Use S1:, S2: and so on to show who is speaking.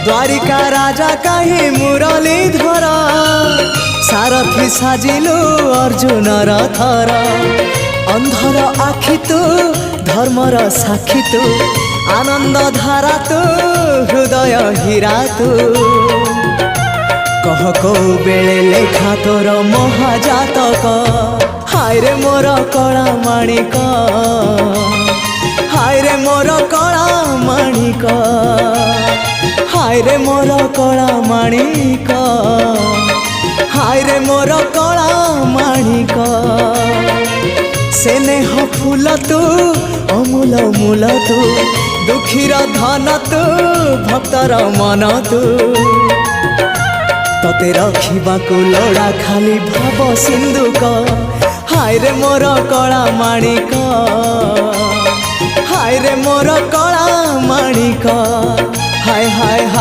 S1: द्वारिका राजा कहीं मुरलीधर सारथी साजिलु अर्जुनर थर अंधर आखि तू धर्मर साक्षी तू आनंद धारा तू हृदय हीरा तू कह को बेले लेखा तोर महाजातक हाय रे मोर कला माणिक हाय रे मोर कला माणिक हाय रे मोर कला माणिक हाय रे मोर कला माणिक स्नेह फूल तू अमूल मूल तू दुखीर धन तू भक्तर मन तू तते रखिबाकू लोड़ा खाली भाव सिंधुक हाय रे मोर कला माणिक हाय रे मोर कला माणिक हाय हाय।